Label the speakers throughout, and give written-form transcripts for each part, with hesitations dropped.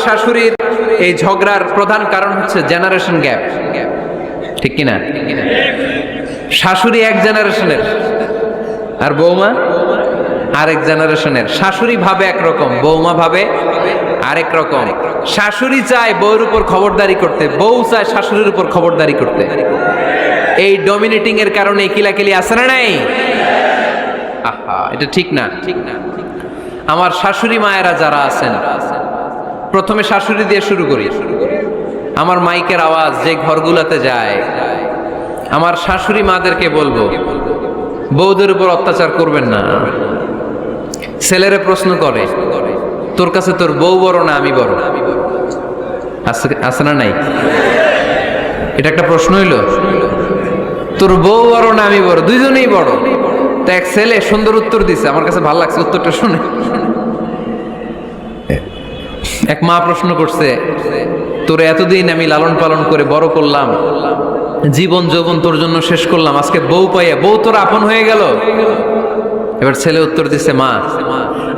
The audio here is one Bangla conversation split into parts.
Speaker 1: শাশুড়ির এই ঝগড়ার প্রধান কারণ হচ্ছে জেনারেশন গ্যাপ, ঠিক কিনা? শাশুড়ি এক জেনারেশনের আর বৌমা আরেক জেনারেশনের। শাশুড়ি ভাবে একরকম, বৌমা ভাবে আরেক রকম। শাশুড়ি চায় বউর উপর খবরদারি করতে, বউ চায় শাশুড়ির উপর খবরদারি করতে। এই ডমিনেটিং এর কারণে কিলাকিলি আছে না নাই? আহা, এটা ঠিক না। আমার শাশুড়ি মায়েরা যারা আছেন, প্রথমে শাশুড়ি দিয়ে শুরু করি। আমার মাইকের আওয়াজ যে ঘরগুলোতে যায়, আমার শাশুড়ি মাদেরকে বলবো, বউদের উপর অত্যাচার করবেন না। ছেলেরা প্রশ্ন করে, তোর কাছে তোর বউ বড় না আমি বড়? আছে না নাই? এটা একটা প্রশ্ন হইল। তোর বউ বড় না আমি বড়? দুইজনেই বড়। তো এক ছেলে সুন্দর উত্তর দিছে, আমার কাছে ভালো লাগছে উত্তরটা শুনে। এক মা প্রশ্ন করছে, তোর এতদিন আমি লালন পালন করে বড় করলাম, জীবন যৌবন তোর জন্য শেষ করলাম, আজকে বউ পাইয়া বউ তোর আপন হয়ে গেল? এবার ছেলে উত্তর দিছে, মা,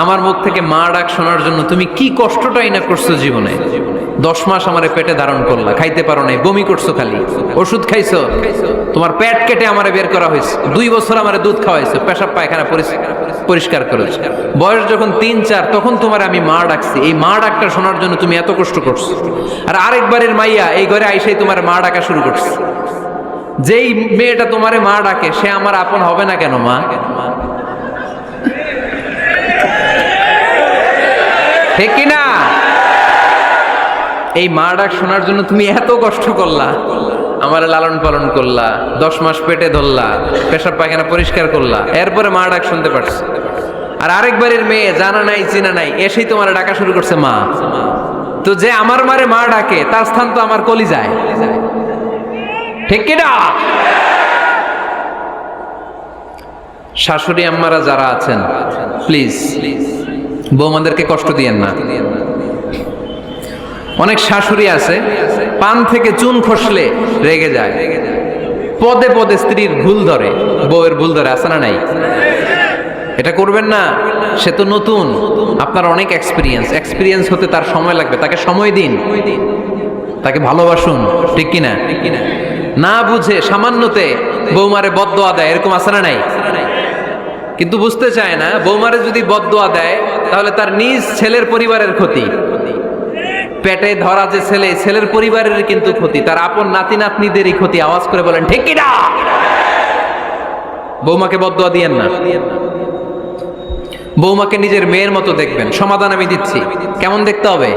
Speaker 1: আমার মুখ থেকে মা ডাক শোনার জন্য তুমি কি কষ্টটাই না করছো জীবনে। 10 মাস আমারে পেটে ধারণ করলা, খাইতে পারো নাই, বমি করছো, খালি ওষুধ খাইছো, তোমার পেট কেটে আমারে বের করা হয়েছে, 2 বছর আমারে দুধ খাওয়াইছো, পেশাব পায়খানা পরিষ্কার করেছো। বয়স যখন 3-4 তখন তোমার আমি মা ডাকছি, এই মা ডাকটা শোনার জন্য তুমি এত কষ্ট করছো। আর আরেকবারের মাইয়া এই ঘরে আইসাই তোমার মা ডাকা শুরু করছে। যেই মেয়েটা তোমারে মা ডাকে সে আমার আপন হবে না কেন মা? ঠিক কিনা? এই মা ডাক শোনার জন্য তুমি এত কষ্ট করলা, আমার লালন পালন করলা, 10 মাস পেটে ধরলা, পেশাব পায়খানা পরিষ্কার করলা, এরপরে মা ডাক শুনতে পারছো। আর আরেকবারের মেয়ে জানা নাই চিনা নাই এসেই তোমার ডাকা শুরু করছে মা। তো যে আমার মারে মা ডাকে তার স্থান তো আমার কলিজায়, ঠিক কিনা? শাশুড়ি আম্মারা যারা আছেন, প্লিজ বৌমাদেরকে কষ্ট দিয়েন না। অনেক শাশুড়ি আছে পান থেকে চুন খসলে রেগে যায়, পদে পদে স্ত্রীর ভুল ধরে, বউয়ের ভুল ধরে, আছে না নাই? এটা করবেন না। সে তো নতুন, আপনার অনেক এক্সপিরিয়েন্স হতে তার সময় লাগবে, তাকে সময় দিন, তাকে ভালোবাসুন, ঠিক কিনা? না বুঝে সামান্যতে বৌমারে বদদোয়া দেয়, এরকম আছে না নাই? কিন্তু বুঝতে চায় না, বৌমারে যদি বদদোয়া দেয় তাহলে তার নিজ ছেলের পরিবারের ক্ষতি, পেটে ধরা যে ছেলে, ছেলের পরিবারের কিন্তু ক্ষতি, তার আপন নাতি নাতনিদেরই ক্ষতি। আওয়াজ করে বলেন ঠিক কিনা? বৌমাকে বদদোয়া দিয়েন না। বৌমাকে নিজের মেয়ের মতো দেখবেন। সমাধান আমি দিচ্ছি। কেমন দেখতে হবে?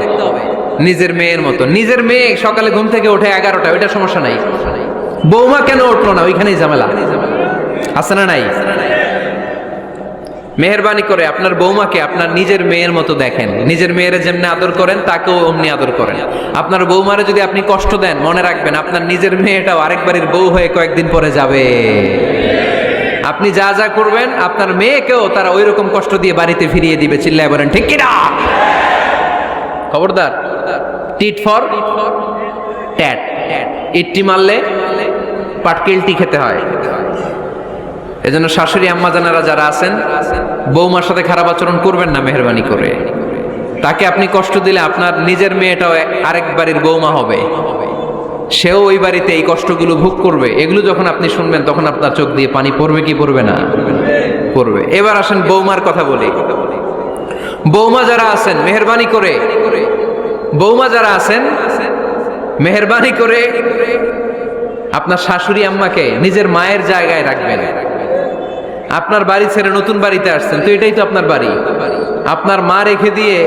Speaker 1: নিজের মেয়ের মতো। নিজের মেয়ে সকালে ঘুম থেকে ওঠে 11টা, ওইটা সমস্যা নাই। বৌমা কেন উঠলো না, ওইখানেই ঝামেলা, আছে না নাই? মেহেরবানি করে আপনার বৌমাকে আপনার নিজের মেয়ের মতো দেখেন। নিজের মেয়েরে যেমনি আদর করেন তাকেও অমনি আদর করেন। আপনার বৌমারে যদি আপনি কষ্ট দেন, মনে রাখবেন আপনার নিজের মেয়েটাও আরেকবারের বউ হয়ে কয়েকদিন পরে যাবে। আপনি যা যা করবেন আপনার মেয়েকেও তারা ওই রকম কষ্ট দিয়ে বাড়িতে ফিরিয়ে দিবে। চিল্লায় বলেন ঠিক কিনা? খবরদার, টিট ফর ট্যাট। ইট্টি মারলে পাটকেলটি খেতে হয়। এজন্য শাশুড়ি আম্মা জানারা যারা আছেন, বৌমার সাথে খারাপ আচরণ করবেন না মেহেরবানি করে। তাকে আপনি কষ্ট দিলে আপনার নিজের মেয়েটাও আরেক বাড়ির বৌমা হবে, সেও ওই বাড়িতে এই কষ্টগুলো ভোগ করবে। এগুলো যখন আপনি শুনবেন তখন আপনার চোখ দিয়ে পানি পড়বে কি পড়বে না? পড়বে। এবার আসেন বৌমার কথা বলি। বৌমা যারা আছেন মেহেরবানি করে, বৌমা যারা আছেন মেহেরবানি করে আপনার শাশুড়ি আম্মাকে নিজের মায়ের জায়গায় রাখবেন। আপনার বাড়ি ছেড়ে নতুন বাড়িতে আসছেন, তো এটাই তো আপনার বাড়ি। আপনার মা রেখে দিয়ে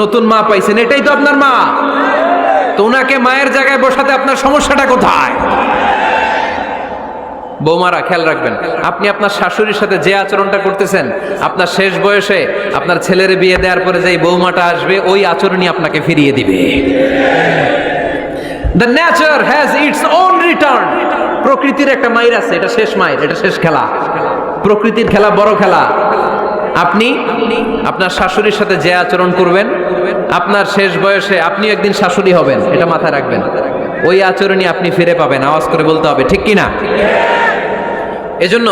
Speaker 1: নতুন মা পাইছেন, এটাই তো আপনার মা। তো ওনাকে মায়ের জায়গায় বসাতে আপনার সমস্যাটা কোথায়? বৌমারা খেয়াল রাখবেন, আপনি আপনার শাশুড়ির সাথে যে আচরণটা করতেছেন, আপনার শেষ বয়সে আপনার ছেলের বিয়ে দেওয়ার পরে যেই বৌমাটা আসবে ওই আচরণই আপনাকে ফিরিয়ে দিবে। The nature has its own return. প্রকৃতির একটা মাইর আছে, এটা শেষ মাইর, এটা শেষ খেলা। প্রকৃতির খেলা বড় খেলা। আপনি আপনার শাশুড়ির সাথে যে আচরণ করবেন, আপনার শেষ বয়সে আপনি একদিন শাশুড়ি হবেন, এটা মাথায় রাখবেন। ওই আচরণই আপনি ফিরে পাবেন। আওয়াজ করে বলতে হবে ঠিক কিনা? এজন্য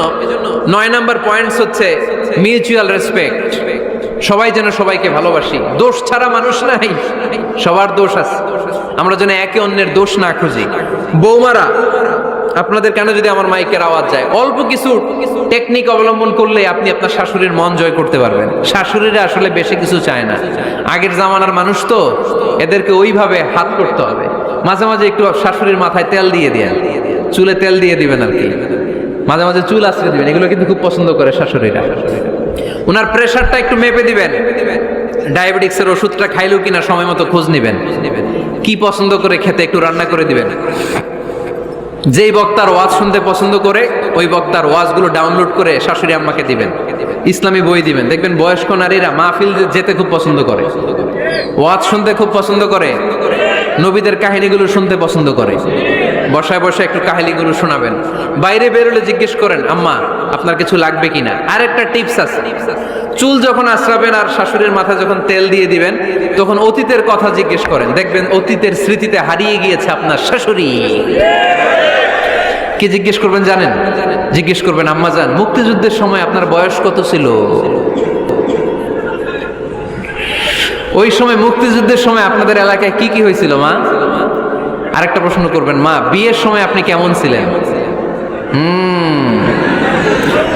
Speaker 1: 9 নাম্বার পয়েন্টস হচ্ছে মিউচুয়াল রেসপেক্ট। সবাই যেন সবাইকে ভালোবাসি, দোষ ছাড়া মানুষ নাই, সবার দোষ আছে, আমরা যেন একে অন্যের দোষ না খুঁজি। বৌমারা, আপনাদের কেন যদি আমার মাইকের আওয়াজ যায়, অল্প কিছু টেকনিক অবলম্বন করলে আপনি আপনার শাশুড়ির মন জয় করতে পারবেন। শাশুড়িরা আসলে বেশি কিছু চায় না, আগের জামানার মানুষ তো, এদেরকে ওইভাবে হাত করতে হবে। মাঝে মাঝে একটু শাশুড়ির মাথায় তেল দিয়ে দেন, চুলে তেল দিয়ে দিবেন আর কি, মাঝে মাঝে চুল আশ্রয় দিবেন, এগুলো কিন্তু খুব পছন্দ করে শাশুড়িরা। ওনার প্রেশারটা একটু মেপে দিবেন, ডায়াবেটিক্সের ওষুধটা খাইলেও কিনা সময় মতো খোঁজ নিবেন, কি পছন্দ করে খেতে একটু রান্না করে দিবেন। যেই বক্তার ওয়াজ শুনতে পছন্দ করে ওই বক্তার ওয়াজগুলো ডাউনলোড করে শাশুড়ি আম্মাকে দিবেন, ইসলামী বই দিবেন। দেখবেন বয়স্ক নারীরা মাহফিল যেতে খুব পছন্দ করে, ওয়াজ শুনতে খুব পছন্দ করে, নবীদের কাহিনীগুলো শুনতে পছন্দ করে। বসায় বসায় একটু কাহিনীগুলো শোনাবেন। বাইরে বেরোলে জিজ্ঞেস করেন, আম্মা আপনার কিছু লাগবে কিনা। আর একটা টিপস আছে, চুল যখন আশ্রাবেন আর শাশুড়ির মাথায় যখন তেল দিয়ে দিবেন, তখন অতীতের কথা জিজ্ঞেস করেন, দেখবেন অতীতের স্মৃতিতে হারিয়ে গিয়েছে আপনার শাশুড়ি। কি জিজ্ঞেস করবেন জানেন? জিজ্ঞেস করবেন, আম্মা জান, মুক্তিযুদ্ধের সময় আপনার বয়স কত ছিল? ওই সময় মুক্তিযুদ্ধের সময় আপনাদের এলাকায় কি কি হয়েছিল মা? আরেকটা প্রশ্ন করবেন, মা বিয়ের সময় আপনি কেমন ছিলেন?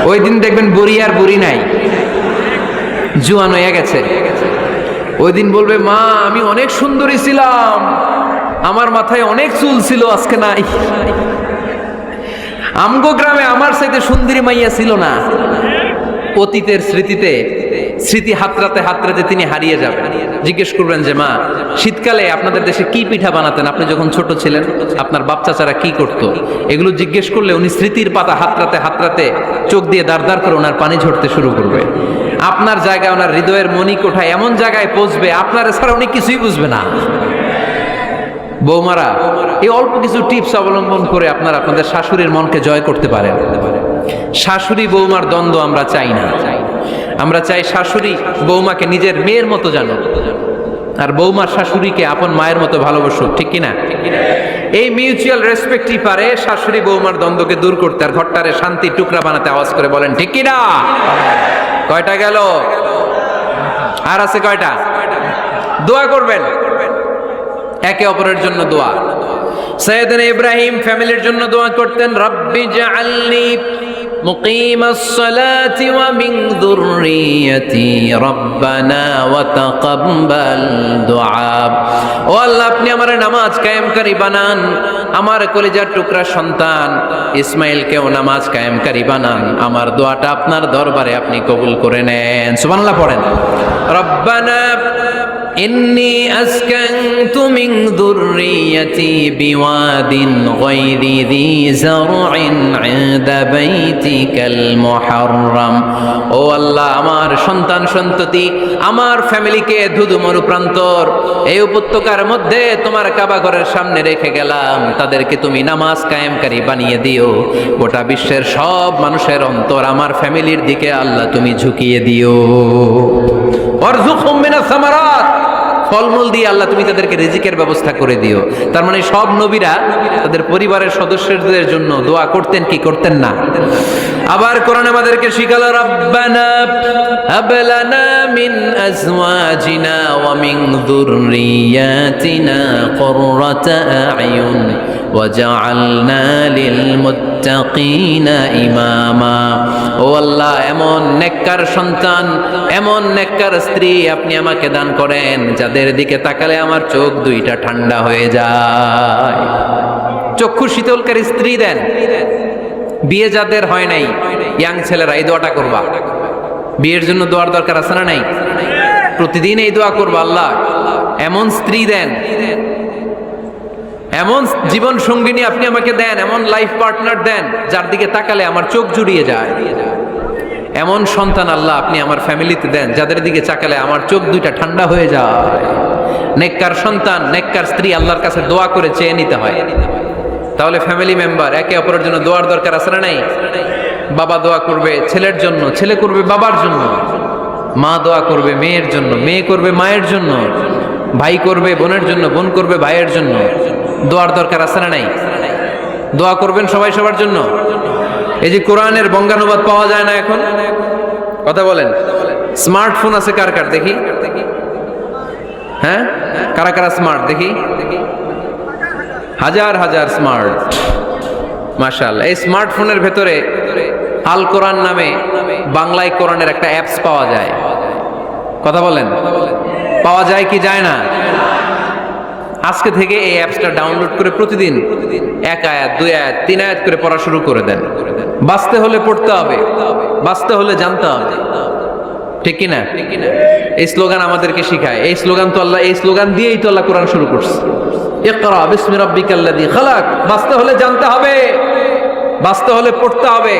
Speaker 1: ওই দিন দেখবেন বুড়ি আর বুড়ি নাই, জুয়ান হয়ে গেছে। ওই দিন বলবে, মা আমি অনেক সুন্দরী ছিলাম, আমার মাথায় অনেক চুল ছিল, আজকে নাই। আমগো গ্রামে আমার চাইতে সুন্দরী মাইয়া ছিল না। অতীতের স্মৃতিতে, স্মৃতি হাতরাতে হাতরাতে তিনি হারিয়ে যাবেন। জিজ্ঞেস করবেন যে, মা শীতকালে আপনাদের দেশে কি পিঠা বানাতেন আপনি যখন ছোট ছিলেন, আপনার বাপ চাচারা কি করত? এগুলো জিজ্ঞেস করলে উনি স্মৃতির পাতা হাতরাতে হাতরাতে চোখ দিয়ে দাঁড় দাঁড় করে ওনার পানি ঝরতে শুরু করবে। আপনার জায়গায় ওনার হৃদয়ের মণিকোঠায় এমন জায়গায় পৌঁছবে, আপনার ছাড়া উনি কিছুই বুঝবে না। বৌমারা, এই অল্প কিছু টিপস অবলম্বন করে আপনারা আপনাদের শাশুড়ির মনকে জয় করতে পারেন। শাশুড়ি বৌমার দ্বন্দ্ব আমরা চাই না, আমরা চাই শাশুড়ি বৌমাকে নিজের মেয়ের মতো জানো, আর বৌমার শাশুড়িকে আপন মায়ের মতো ভালোবাসুক, ঠিক কিনা? এই মিউচুয়াল রেসপেক্টই পারে শাশুড়ি বৌমার দ্বন্দ্বকে দূর করতে, আর ঘরটারে শান্তির টুকরা বানাতে। আওয়াজ করে বলেন ঠিক কিনা? কয়টা গেল? আর আছে কয়টা? দোয়া করবেন একে অপরের জন্য। দোয়া, সাইয়েদনা ইব্রাহিম ফ্যামিলির জন্য দোয়া করতেন, রব্বি জাআলনি মুকিমাস সালাতি ওয়া মিন যুররিয়াতি রব্বানা ওয়া তাকাব্বাল দুআ। ও আল্লাহ, আপনি আমার নামাজ কায়েমকারী বানান, আমার কলিজার টুকরা সন্তান ইসমাইলকেও নামাজ কায়েমকারী বানান, আমার দোয়াটা আপনার দরবারে আপনি কবুল করে নেন। সুবহানাল্লাহ পড়েন। রব্বানা ইন্নী আসকানতু মিন যুররিয়াতি বিওয়াদিন গায়রি যী যারইন ইনদা বাইতিকাল মুহাররাম। ও আল্লাহ, আমার সন্তান সন্ততি, আমার ফ্যামিলিকে ধুধু মরুপ্রান্তর এই উপত্যকার মধ্যে তোমার কাবা ঘরের সামনে রেখে গেলাম, তাদেরকে তুমি নামাজ কায়েমকারী বানিয়ে দিও। গোটা বিশ্বের সব মানুষের অন্তর আমার ফ্যামিলির দিকে আল্লাহ তুমি ঝুঁকিয়ে দিও। ওয়ারযুকহুম মিনাস সামারাত, ফলমূল দিয়ে আল্লাহ তুমি তাদেরকে রিজিকের ব্যবস্থা করে দিও। তার মানে সব নবীরা তাদের পরিবারের সদস্যদের জন্য দোয়া করতেন কি করতেন না? আবার কোরআন আমাদেরকে শিখালো, রব্বানা হাব লানা মিন আজওয়াজিনা ওয়া মিন যুররিয়াতিনা কুররাতা আ'য়ুন ওয়াজআলনা লিল মুত্তাকিনা ইমামা। ও আল্লাহ, এমন নেককার সন্তান, এমন নেককার স্ত্রী আপনি আমাকে দান করেন যাদের দিকে তাকালে আমার চোখ দুইটা ঠান্ডা হয়ে যায়। চক্ষু শীতলকারী স্ত্রী দেন। বিয়ে যাদের হয় নাই, ইয়াং ছেলেরা এই দোয়াটা করবা। বিয়ের জন্য দোয়ার দরকার আছে না নাই? প্রতিদিন এই দোয়া করবা, আল্লাহ এমন স্ত্রী দেন, এমন জীবন সঙ্গিনী আপনি আমাকে দেন, এমন লাইফ পার্টনার দেন যার দিকে তাকালে আমার চোখ জুড়িয়ে যায়। এমন সন্তান আল্লাহ আপনি আমার ফ্যামিলিতে দেন যাদের দিকে তাকালে আমার চোখ দুইটা ঠান্ডা হয়ে যায়। নেককার সন্তান, নেককার স্ত্রী আল্লাহর কাছে দোয়া করে চেয়ে নিতে হয়। তাহলে ফ্যামিলি মেম্বার একে অপরের জন্য দোয়ার দরকার আছে না নাই? বাবা দোয়া করবে ছেলের জন্য, ছেলে করবে বাবার জন্য, মা দোয়া করবে মেয়ের জন্য, মেয়ে করবে মায়ের জন্য, ভাই করবে বোনের জন্য, বোন করবে ভাইয়ের জন্য। দোয়ার দরকার আছে না নাই? দোয়া করবেন সবাই সবার জন্য। এই যে কোরআনের বঙ্গানুবাদ পাওয়া যায় না এখন, কথা বলেন, স্মার্টফোন আছে কার কার দেখি? হ্যাঁ, কারা কারা স্মার্ট দেখি? হাজার হাজার স্মার্ট, মাশাআল্লাহ। এই স্মার্টফোনের ভেতরে আল কোরআন নামে বাংলায় কোরআনের একটা অ্যাপস পাওয়া যায়। কথা বলেন, পাওয়া যায় কি যায় না? আজকে থেকে এই অ্যাপসটা ডাউনলোড করে প্রতিদিন 1 আয়াত 2 আয়াত 3 আয়াত করে পড়া শুরু করে দেন। বাঁচতে হলে পড়তে হবে, বাঁচতে হলে জানতে হবে, ঠিক কিনা? এই স্লোগান আমাদেরকে শিখায়। এই স্লোগান তো আল্লাহ, এই স্লোগান দিয়েই তো আল্লাহ কোরআন শুরু করছে, ইকরা বিসমি রাব্বিকাল্লাযী খালাক। বাঁচতে হলে জানতে হবে, বাঁচতে হলে পড়তে হবে।